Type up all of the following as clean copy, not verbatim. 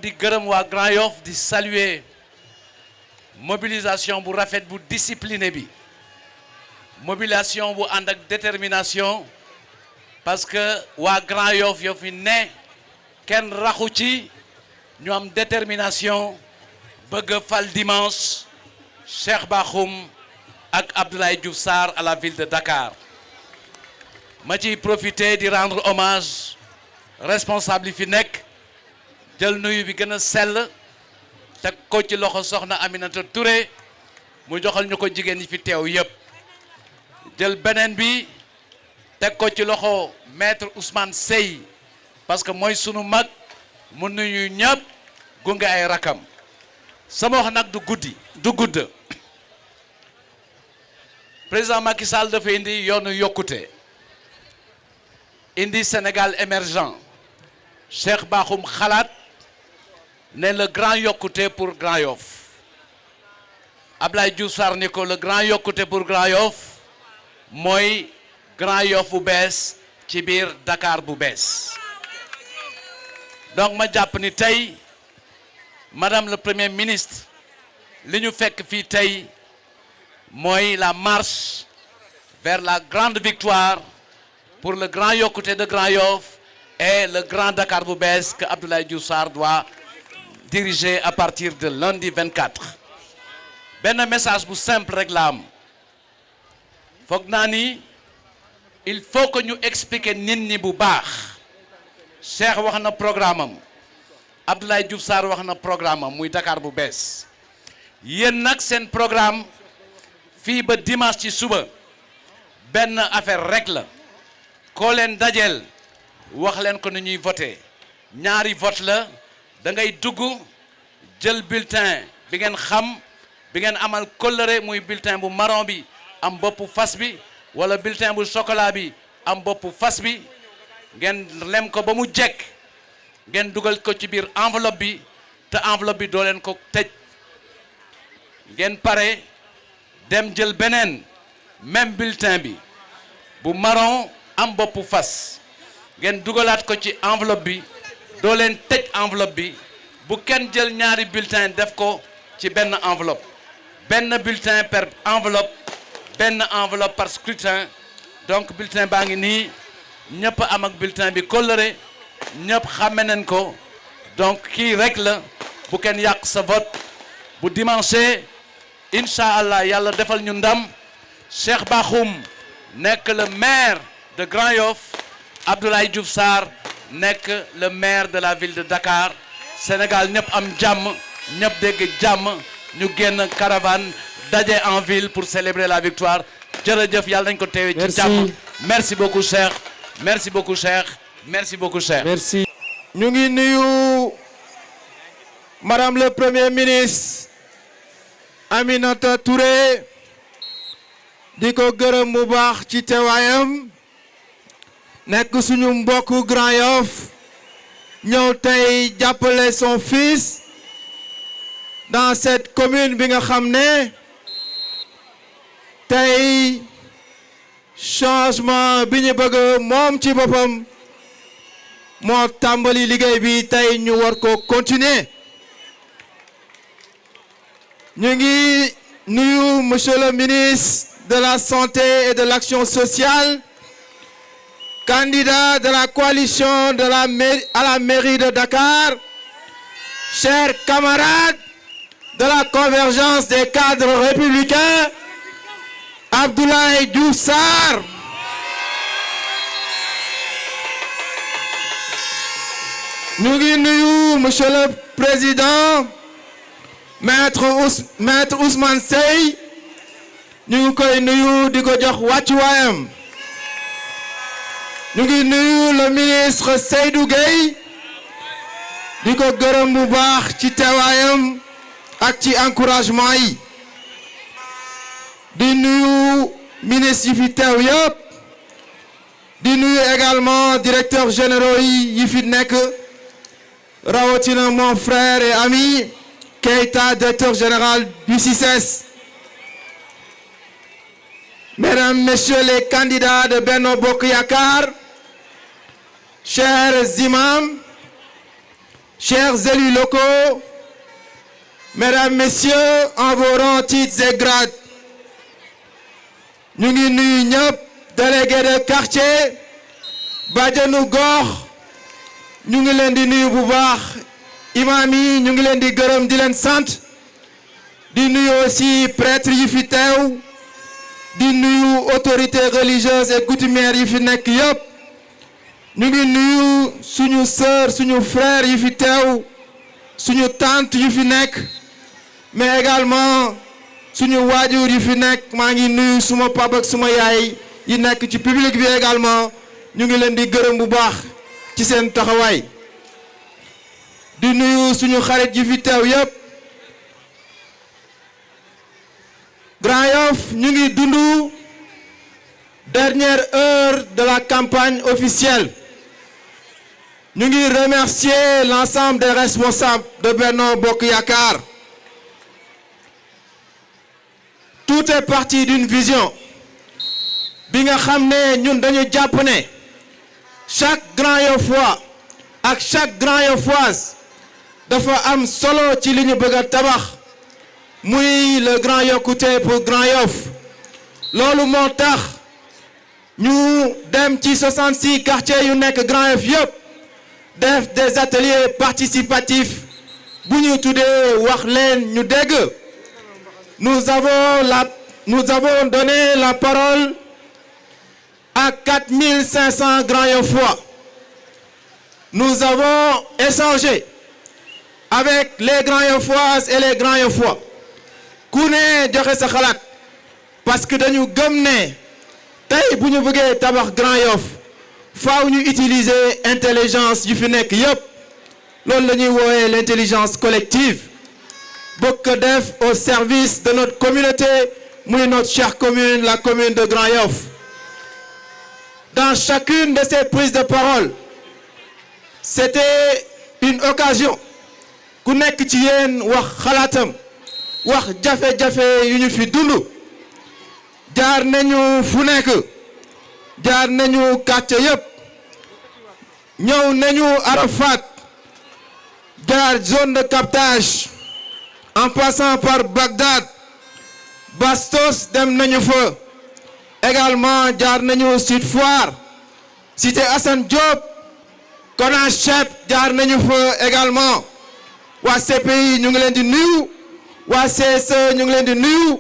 di gërëm waa Grand Yoff di saluer mobilisation bu rafet bu discipliné bi mobilisation bu ànd ak détermination parce que waa Grand Yoff yoo fi ne kenn raxu ci ñu am détermination bëgg a fal dimanche Cheikh Bakhoum ak Abdoulaye Diouf Sarr à la ville de Dakar ma ciy profiter di rendre hommage responsable yi fi nekk jël nuyu bi gën a sell teg ko ci loxo soxna Aminata Touré mu joxal ñu ko jigéen ñi fi teew yépp jël beneen bi teg ko ci loxo maître Ousmane Sey parce que mooy sunu mag mu nuyu ñëpp gunge ay rakam sama wax nag du gudd président Macky Sall dafa indi yoonu yokkute indi Sénégal émergent Cheikh Bakhoum xalaat ne le grand yokkute pour Grand Yoff Abdoulaye Diouf Sarr ni ko le grand yokkute pour Grand Yoff mooy Grand Yoff bu bees ci biir Dakar bu bees donc ma jàpp ni tey madame le premier ministre li ñu fekk fii tey mooy la marche vers la grande victoire pour le grand yokkute de Grand Yoff et le grand Dakar bu bees que Abdoulaye Diouf Sarr doit diriger à partir de lundi 24. benn message bu simple rek la am foog naa ni il faut que ñu expliquer nit ñi bu baax Cheikh wax na programme am Abdoulaye Diouf Sarr wax na programme am muy Dakar bu bees yéen nag seen programme fii ba dimanche ci suba benn affaire rek la koo leen dajeel wax leen ko ni ñuy voté ñaari vote la da ngay dugg jël bulletin bi ngeen xam bi ngeen amal kóllëre muy bulletin bu marron bi am boppu fas bi wala bulletin bu chocolat bi am boppu fas bi ngeen lem ko ba mu jekk ngeen dugal ko ci biir enveloppe bi te enveloppe bi doo leen ko tëj ngeen pare dem jël beneen même bulletin bi bu marron am boppu fas ngeen dugalaat ko ci enveloppe bi doo leen tëj enveloppe bi bu kenn jël ñaari bulletin def ko ci benn enveloppe benn bulletin per enveloppe benn enveloppe par scrutin donc bulletin baa ngi nii ñëpp am ak bulletin bi kóllëre ñëpp xàmme nañ ko donc kii rek la bu kenn yàq sa vote bu dimanche incha allah yàlla defal ñu ndam Cheikh Bakhoum nekk le maire de Grand Yoff Abdoulaye Diouf Sarr nekk le maire de la ville de Dakar Sénégal ñëpp am jàmm ñëpp dégg jàmm ñu génn caravane daje en ville pour célébrer la victoire jërëjëf yàlla nañ ko teewee ci jàmm merci beaucoup Cheikh merci beaucoup Cheikh merci beaucoup Cheikh. merci. ñu ngi nuyu madame le premier ministre Aminata Touré di ko gërëm bu baax ci teewaayam nekk suñu mbokku Grand Yoff ñëw tey jàppale son fils dans cette commune bi nga xam ne tey changement bi ñu bëgg moom ci boppam moo tàmbali liggéey bi tey ñu war ko continuer ñu ngi nuyu monsieur le ministre de la santé et de l'action sociale candidat de la coalition de à la mairie de Dakar chers camarades de la convergence des cadres républicains Abdoulaye Diouf Sarr ñu ngi nuyu monsieur le président maître Ousmane Seye ñu ngi koy nuyu di ko jox wàccuwaayam ñu ngi nuyu le ministre Seydou Gueye di ko gërëm bu baax ci teewaayam ak ci encouragement yi di nuyu ministre yi fi teew yëpp di nuyu également directeur généraux yi fi nekk rawatina mon frère et ami Keita directeur général du CICES mesdames messieurs les candidats de Benno Bokk Yakaar chers imams chers élus locaux mesdames messieurs en vos rangs titres et grades ñu ngi nuyu ñëpp délégué de quartier bajenu gox ñu ngi leen di nuyu bu baax imam yi ñu ngi leen di gërëm di leen sant di nuyu aussi prêtre yi fi teew di nuyu autorités religieuses et coutumières yi fi nekk yëpp ñu ngi nuyu suñu sœur suñu frère yi fi teew suñu tante yi fi nekk mais également suñu waajur yi fi nekk maa ngi nuyu suma papa ak suma yaay yi nekk ci public bi également ñu ngi leen di gërëm bu baax ci seen taxawaay di nuyu suñu xarit yi fi teew yépp Grand Yoff ñu ngi dundu dernière heure de la campagne officielle ñu ngi remercier l'ensemble des responsables de Benno Bokk Yakaar. Tout est parti d'une vision bi nga xam ne ñun dañu jàpp ne chaque Grand Yoffois ak chaque Grand Yoffoise dafa am solo ci li ñu bëgg a tabax muy le grand yokkute pour Grand Yoff loolu moo tax ñu dem ci 66 quartiers yu nekk Grand Yoff yëpp def des ateliers participatifs bu ñu tuddee wax leen ñu dégg nous avons donné la parole à 4500 Grand Yoffois. Nous avons échangé avec les Grand Yoffoises et les Grand Yoffois ku ne joxe sa xalaat parce que dañu gëm ne tey bu ñu bëggee tabax Grand Yoff faaw ñu utiliser intelligence yu fi nekk yépp loolu la ñuy woowee l'intelligence collective bëgg ko def au service de notre communauté muy notre chère commune la commune de Grand Yoff. Dans chacune de ces prises de parole c'était une occasion ku nekk ci yéen wax xalaatam wax jafe-jafe yu ñu fi dund jaar nañu fu nekk jaar nañu quartier yépp ñëw nañu Arafat jaar zone de captage en passant par Bagdad Bastos dem nañu fa également jaar nañu Sud Foire cité Assane Diop Konachep jaar nañu fa également waa CPI ñu ngi leen di nuyu waa CSE ñu ngi leen di nuyu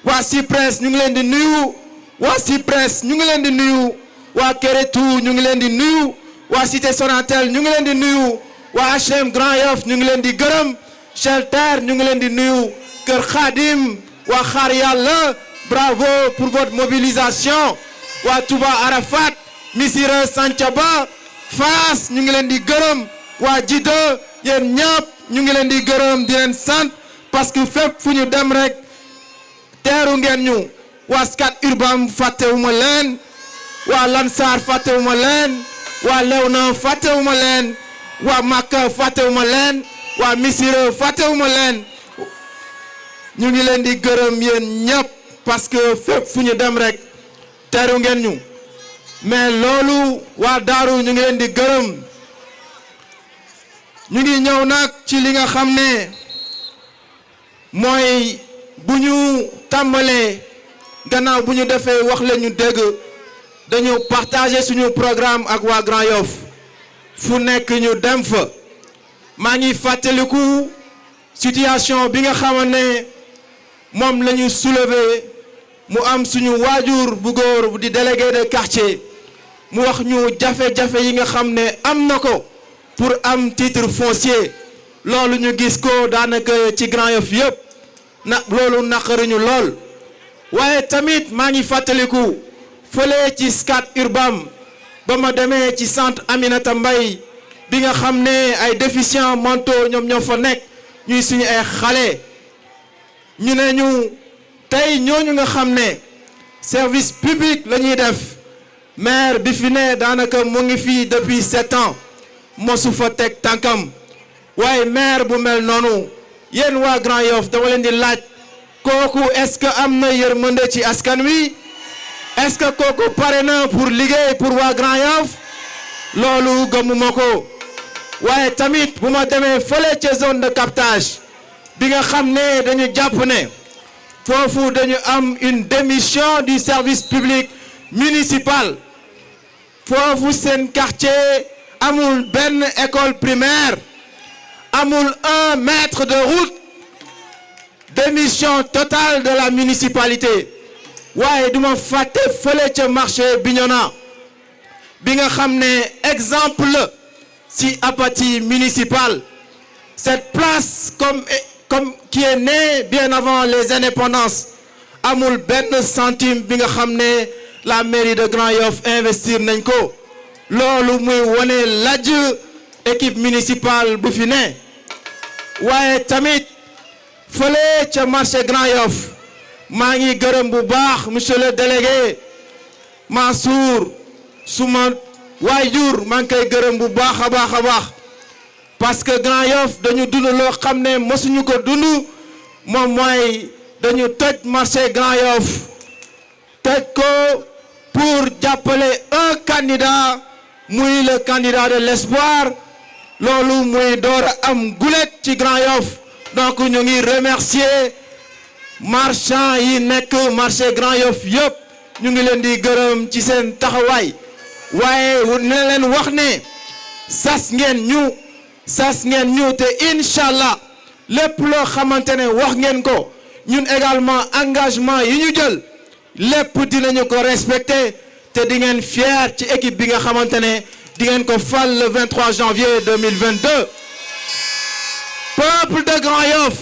waa CIPRES ñu ngi leen di nuyu waa CIPRES ñu ngi leen di nuyu waa Kérétou ñu ngi leen di nuyu waa Cité Sonatel ñu ngi leen di nuyu waa HLM Grand Yoff ñu ngi leen di gërëm Shelter ñu ngi leen di nuyu Kër Khadim waa Xaar Yàlla bravo pour votre mobilisation waa Touba Arafat Missirah Santhiaba Fass ñu ngi leen di gërëm waa Jidda yéen ñëpp ñu ngi leen di gërëm di leen sant parce que fépp fu ñu dem rek teeru ngeen ñu waa Scat Urbam fàttewuma leen waa Lansar fàttewuma leen waa Léona fàttewuma leen waa Makka fàttewuma leen waa Missirah fàttewuma leen ñu ngi leen di gërëm yéen ñëpp parce que fépp fu ñu dem rek teeru ngeen ñu mais loolu waa Daaru ñu ngi leen di gërëm ñu ngi ñëw nag ci li nga xam ne mooy bu ñu tàmbalee gannaaw bu ñu defee wax leen ñu dégg dañu partager suñu programme ak waa Grand Yoff fu nekk ñu dem fa maa ngi fàttaliku situation bi nga xam ne moom la ñu soulever mu am suñu waajur bu góor bu di délégué de quartier mu wax ñu jafe-jafe yi nga xam ne am na ko pour am titre foncier loolu ñu gis ko daanaka ci Grand Yoff yëpp na loolu naqariñu lool waaye tamit maa ngi fàttaliku fële ci Scat Urbam ba ma demee ci centre Aminata Mbaye bi nga xam ne ay déficients mentaux ñoom ñoo fa nekk ñuy suñu ay xale ñu ne ñu tey ñooñu nga xam ne service public la ñuy def maire bi fi ne daanaka mu ngi fii depuis 7 ans mosu fa teg tànkam waaye maire bu mel noonu yéen waa Grand Yoff dama leen di laaj kooku est-ce que am na yërmande ci askan wi est-ce que kooku pare na pour liggéey pour waa Grand Yoff loolu gëmuma ko waaye tamit bu ma demee fële ca zone de captage bi nga xam ne dañu jàpp ne foofu dañu am une démission du service public municipal foofu seen quartier amul benn école primaire amul 1 mètre de route démission totale de la municipalité waaye duma fàtte fële ca marché Bignona bi nga xam ne exemple si apathie municipale cette place comme qui est née bien avant les indépendances amul benn centime bi nga xam ne la mairie de Grand Yoff investir nañ ko loolu muy wone lajj équipe municipale bu fi ne waaye tamit fële ca marché Grand Yoff maa ngi gërëm bu baax monsieur le délégué Mansour suma waajur maa ngi koy gërëm bu baax a baax a baax parce que Grand Yoff dañu dund loo xam ne mosuñu ko dund moom mooy dañu tëj marché Grand Yoff tëj ko pour jàppale un candidat muy le candidat de l'espoir loolu muy door a am gulet ci Grand Yoff donc ñu ngi remercier marchand yi nekk marché Grand Yoff yëpp ñu ngi leen di gërëm ci seen taxawaay waaye ne leen wax ne sas ngeen ñu te incha allah lépp loo xamante ne wax ngeen ko ñun également engagement yi ñu jël lépp dinañu ko respecter te di ngeen fier ci équipe bi nga xamante ne di ngeen ko fal le 23 janvier 2022. Peuple de Grand Yoff,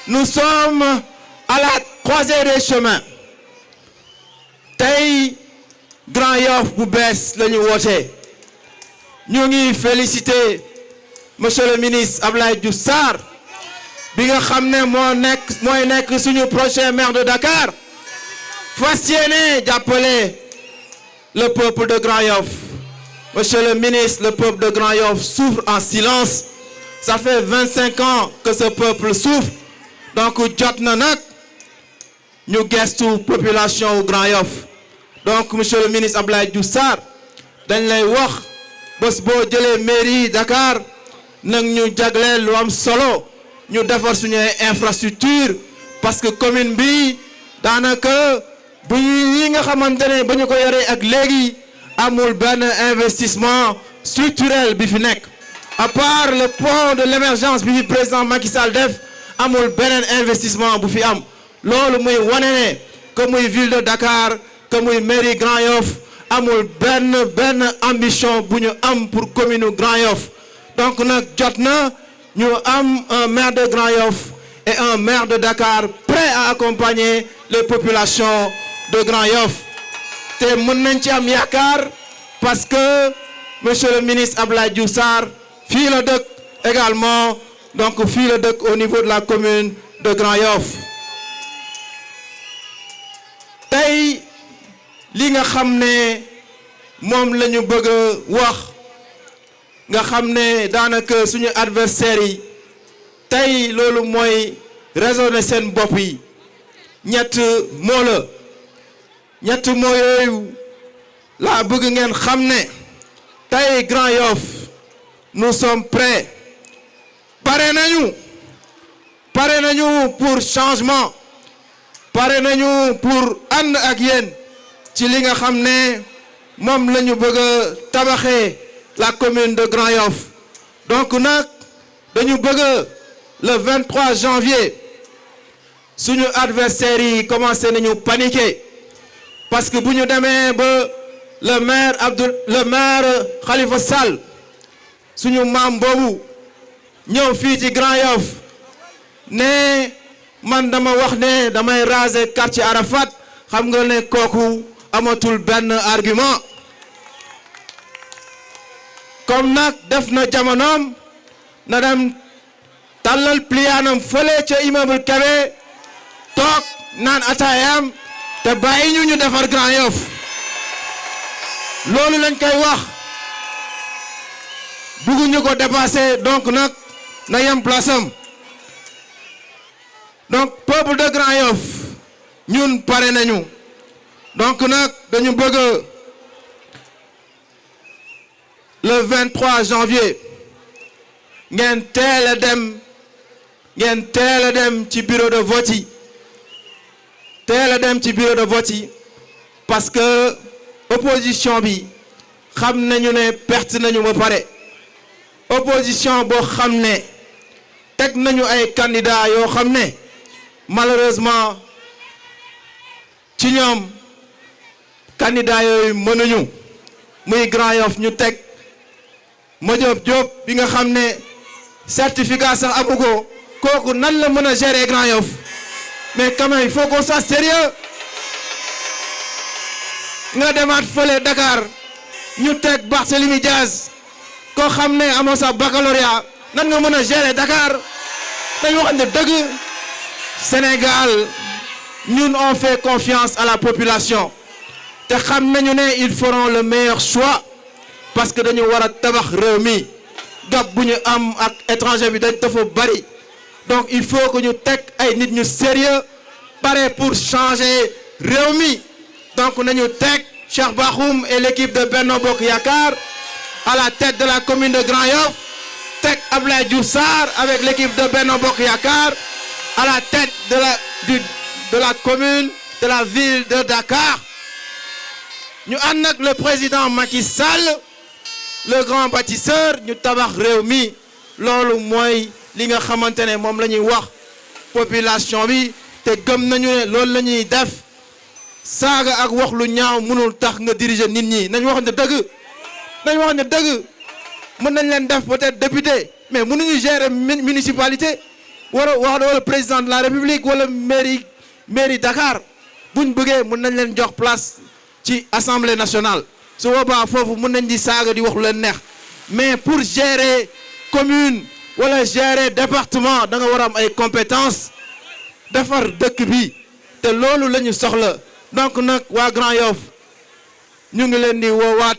nous sommes à la croisée des chemins. Tey Grand Yoff bu bees la ñu woote ñu ngi féliciter monsieur le ministre Abdoulaye Diouf Sarr bi nga xam ne mooy nekk suñu prochain maire de Dakar fas yéene jàppale le peuple de Grand Yoff. Monsieur le ministre, le peuple de Grand Yoff souffre en silence. Ça fait 25 ans que ce peuple souffre. Donc jot na nag ñu gestu population Grand Yoff. Donc monsieur le ministre Abdoulaye Diouf Sarr dañ lay wax bés boo jëlee mairie Dakar nag ñu jagleel lu am solo ñu defar suñu infrastructure parce que commune bi daanaka bu yi nga xamante ne ba ñu ko yoree ak léegi amul benn investissement structurel bi fi nekk à part le pont de l'émergence bi fi président Macky Sall def amul beneen investissement bu fi am loolu muy wane ne que muy ville de Dakar que muy mairie Grand Yoff amul benn ambition bu ñu am pour commune Grand Yoff donc nag jot na ñu am un maire de Grand Yoff et un maire de Dakar prêt à accompagner les populations de Grand Yoff te mën nañ ci am yaakaar parce que monsieur le ministre Abdoulaye Diouf Sarr fii la dëkk également donc fii la dëkk au niveau de la commune de Grand Yoff tey li nga xam ne moom la ñu bëgg a wax nga xam ne daanaka suñu adversaires yi tey loolu mooy raisonner seen bopp yi ñett moo yooyu laa bëgg ngeen xam ne tey Grand Yoff nous sommes prêts pare nañu pour changement pare nañu pour ànd ak yéen ci li nga xam ne moom la ñu bëgg a tabaxee la commune de Grand Yoff donc nag dañu bëgg le 23 janvier suñu adversaires yi commencé nañu paniquer parce que bu ñu demee ba le maire Khalifa Sall suñu maam boobu ñëw fii ci Grand Yoff ne man dama wax ne damay raser quartier Arafat xam nga ne kooku amatul benn argument comme nag def na jamonoom na dem tàllal pliyaanam fële ca immeuble Kébé toog naan ataayam te bàyyi ñu defar Grand Yoff loolu lañ koy wax bëgguñu ko dépasser donc nag na yem place am donc peuple de Grand Yoff ñun pare nañu donc nag dañu bëgg le 23 janvier ngeen teel a dem ci bureau de vote yi parce que opposition bi xam nañu ne perte nañu ba pare opposition boo xam ne teg nañu ay candidats yoo xam ne malheureusement ci ñoom candidats yooyu mënuñu muy Grand Yoff ñu teg Madiop Diop bi nga xam ne certificat sax amu ko kooku nan la mën a gérer Grand Yoff mais quand même il faut qu'on soit sérieux nga demaat fële Dakar ñu teg Barthélémy Diaz koo xam ne amoo sa baccalauréat nan nga mën a gérer Dakar dañu waxante dëgg Sénégal ñun on fait confiance à la population te xam nañu ne ils feront le meilleur choix parce que dañu war a tabax réew mi gab bu ñu am ak étranger bi dafa bari donc il faut que ñu teg ay nit ñu sérieux pare pour changer réew mi donc nañu teg Cheikh Bakhoum et l'équipe de Benno Bokk Yakaar à la tête de la commune de Grand Yoff teg Abdoulaye Diouf Sarr avec l'équipe de Benno Bokk Yakaar à la tête de la commune de la ville de Dakar ñu ànd ak le président Macky Sall le grand bâtisseur ñu tabax réew mi loolu mooy li nga xamante ne moom la ñuy wax population bi te gëm nañu ne loolu la ñuy def saaga ak wax lu ñaaw mënul tax nga diriger nit ñi nañ waxante dëgg mën nañ leen def peut-être député mais mënuñu gérer municipalité wala président de la république wala mairie Dakar buñ bëggee mën nañ leen jox place ci assemblée nationale su boobaa foofu mën nañ di saaga di wax lu leen neex mais pour gérer commune wala gérer département da nga war a am ay compétences defar dëkk bi te loolu la ñu soxla donc nag waa Grand Yoff ñu ngi leen di woowaat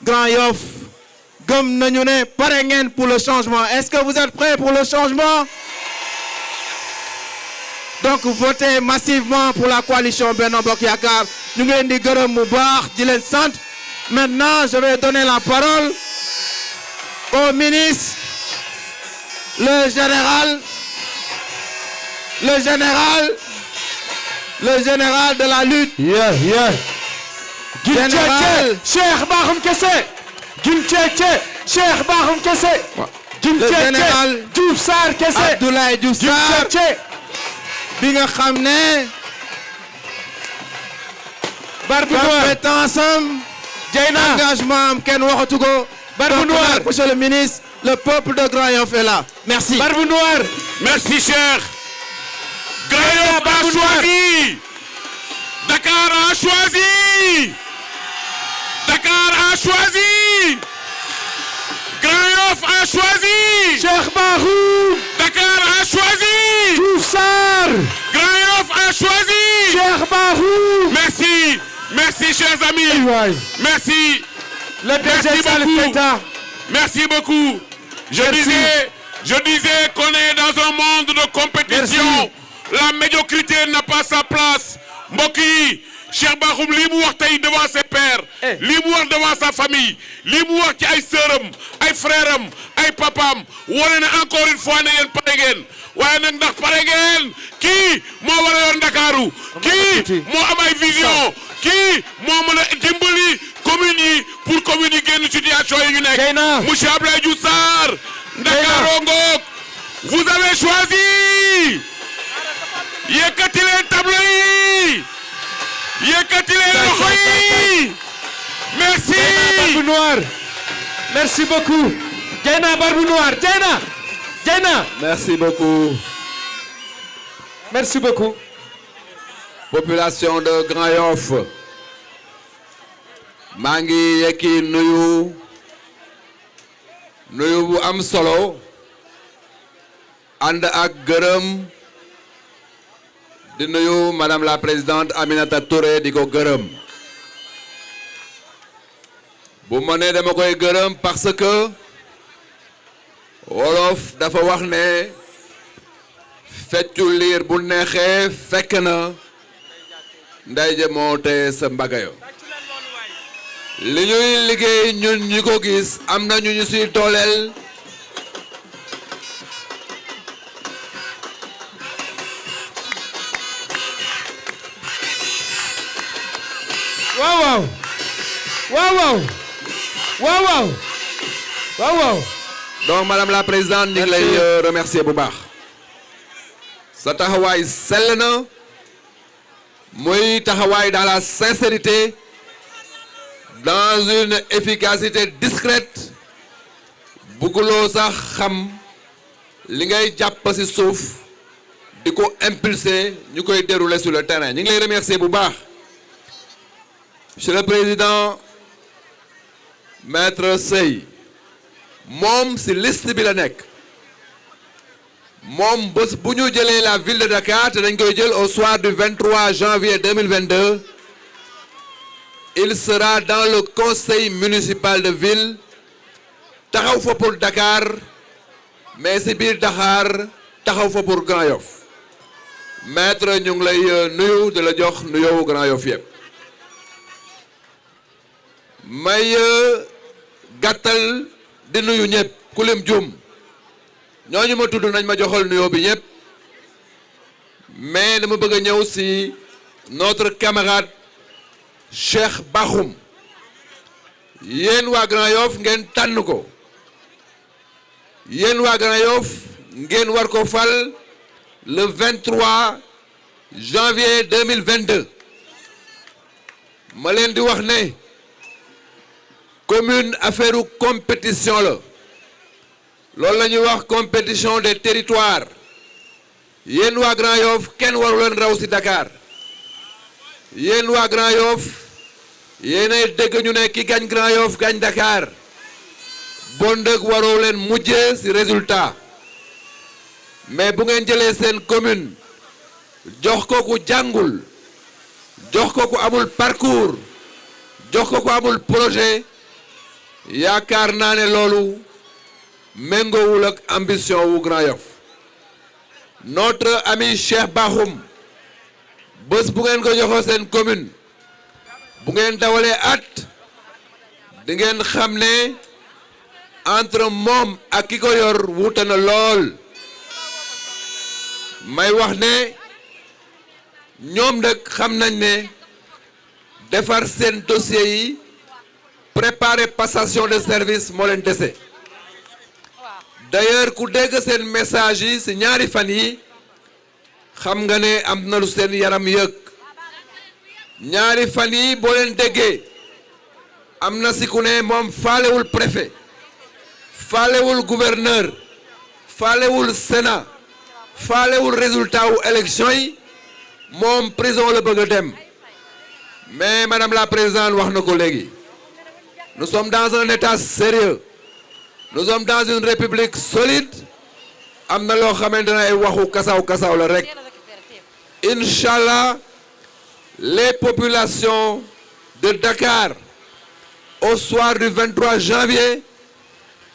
Grand Yoff gëm nañu ne pare ngeen pour le changement est-ce que vous êtes prêts pour le changement donc votez massivement pour la coalition Benno Bokk Yakaar ñu ngi leen di gërëm bu baax di leen sant maintenant je vais donner la parole au ministre le général de la lutte. général Cheikh Bakhoum Kessé. Cheikh Bakhoum Kessé. le général Diouf Sarr Kessé. Abdoulaye Diouf Sarr bi nga xam ne. Barbu Noir compétence am. Dieyna engagement am kenn waxatu ko. Barbu Noir monsieur le ministre le peuple de Grand Yoff est là merci. Barbu Noir. Merci Cheikh. Grand Yoff a choisi. Dakar a choisi. Dakar a choisi. Grand Yoff a choisi. Cheikh Bakhoum. Dakar a choisi. Diouf Sarr. Grand Yoff a choisi. Cheikh Bakhoum. Merci chers amis. Merci. Le DG Salif Keita. Merci beaucoup. Je disais qu'on est dans un monde de compétition. Merci. La médiocrité n'a pas sa place. Mbokk yi Cheikh Bakhoum lii mu wax tey devant ses pairs. lii mu wax devant sa famille. lii mu wax ci ay sœuram ay frèram ay papam wane na encore une fois ne yéen pare ngeen waaye nag ndax pare ngeen kii moo war a yor Ndakaaru kii moo am ay vision kii moo mën a dimbali communes yi pour communes yi génn situation yi ñu nekk. monsieur Abdoulaye Diouf Sarr. Ndakaaru ngoog vous avez choisi. yëkkati leen tableau yi. yëkkati leen loxo yi. merci. Barbu Noir. Merci beaucoup. Dieyna Barbu Noir. Dieyna. Merci beaucoup. Merci beaucoup. Population de Grand Yoff. maa ngi yekki nuyu bu am solo. ànd ak gërëm. di nuyu madame la présidente Aminata Touré di ko gërëm. bu ma nee dama koy gërëm parce que wolof dafa wax ne feccu liir bu neexee fekk na nday ja moo te sa mbagayo li ñuy liggéey ñun ñi ko gis am na ñu siy dooleel waaw. donc madame la présidente ñu ngi lay remercier bu baax sa taxawaay sell na muy taxawaay dans la sincérité dans une efficacité discrète bugguloo sax xam li ngay jàpp ci suuf di ko impulser ñu koy dérouler sur le terrain ñu ngi lay remercier bu baax monsieur le président maître Sey moom ci liste bi la nekk moom bés bu ñu jëlee la ville de Dakar te dañ koy jël au soir du 23 janvier 2022 il sera dans le conseil municipal de ville taxaw fa pour Dakar mais ci biir Dakar taxaw fa pour Grand Yoff maître ñu ngi lay nuyu de la jox nuyoo Grand Yoff yëpp may gàttal di nuyu ñëpp ku lim juum ñooñu ma tudd nañ ma joxal nuyoo bi ñëpp mais dama bëgg a ñëw ci notre camarade Cheikh Bakhoum yéen waa Grand Yoff ngeen tànn ko yéen waa Grand Yoff ngeen war ko fal le 23 janvier 2022 ma leen di wax ne commune affaire compétition la loolu la ñuy wax compétition des territoires yéen waa Grand Yoff kenn waru leen raw ci Dakar yéen waa Grand Yoff yéenay dégg ñu ne ki gañ Grand Yoff gañ Dakar bon dëgg waroo leen mujjee ci résultat mais bu ngeen jëlee seen commune jox ko ku jàngul jox ko ku amul parcours jox ko ku amul projet yaakaar naa ne loolu méngoowul ak ambition wu Grand Yoff notre ami Cheikh Bakhoum bés bu ngeen ko joxoo seen commune bu ngeen dawalee at di ngeen xam ne entre moom ak ki ko yor wuute na lool may wax ne ñoom nag xam nañ ne defar seen dossier yi préparer passation de service moo leen dese d'ailleurs ku dégg seen message yi ci ñaari fan yi xam nga ne am na lu seen yaram yëg ñaari fan yi boo leen déggee am na ci ku ne moom faalewul préfet faalewul gouverneur faalewul sénat faalewul résultat wu élection yi moom prison la bëgg a dem mais madame la présidente wax na ko léegi nous sommes dans un état sérieux nous sommes dans une république solide am na loo xamante ne ay waxu kasaw la rek Inch'Allah les populations de Dakar au soir du 23 janvier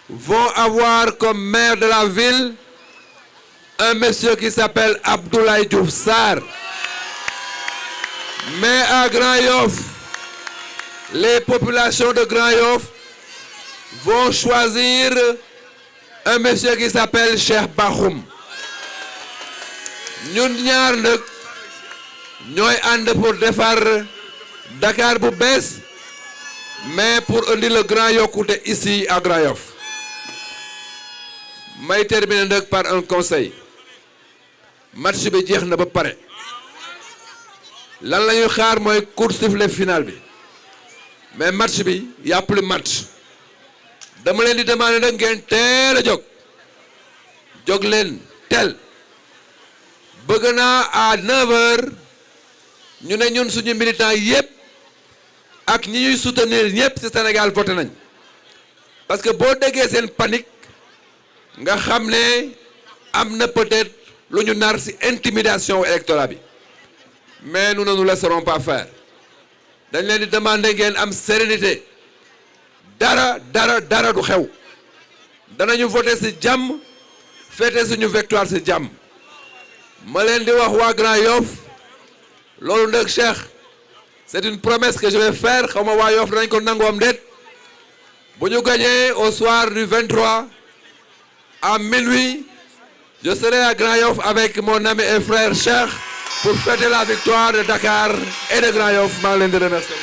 vont avoir comme maire de la ville un monsieur qui s'appelle Abdoulaye Diouf Sarr. Mais à Grand Yoff, les populations de Grand Yoff vont choisir un monsieur qui s'appelle Cheikh Bakhoum. ñun ñaar nag ñooy ànd pour defar Dakar bu bees mais pour indi le grand yokkute ici à Grand Yoff. may terminer nag par un conseil match bi jeex na ba pare lan la ñuy xaar mooy coup de sifflet final bi mais match bi y a plus match dama leen di demander nag ngeen teel a jóg leen teel bëgg naa à 9h ñu ne ñun suñu militants yépp ak ñi ñuy soutenir ñépp ci Sénégal voté nañ parce que boo déggee seen panique nga xam ne am na peut-être lu ñu nar ci intimidation électorale bi mais nous ne nous laisserons pas faire dañ leen di demander ngeen am sérénité dara du xew danañu voter ci jàmm fêter suñu victoire ci jàmm ma leen di wax waa Grand Yoff loolu nag Cheikh c'est une promesse que je vais faire xaw ma waa Yoff danañ ko nangu am déet bu ñu gagner au soir du 23 à minuit je serai à Grand Yoff avec mon ami et frère Cheikh pour fêter la victoire de Dakar et de Grand Yoff maa ngi leen di remercier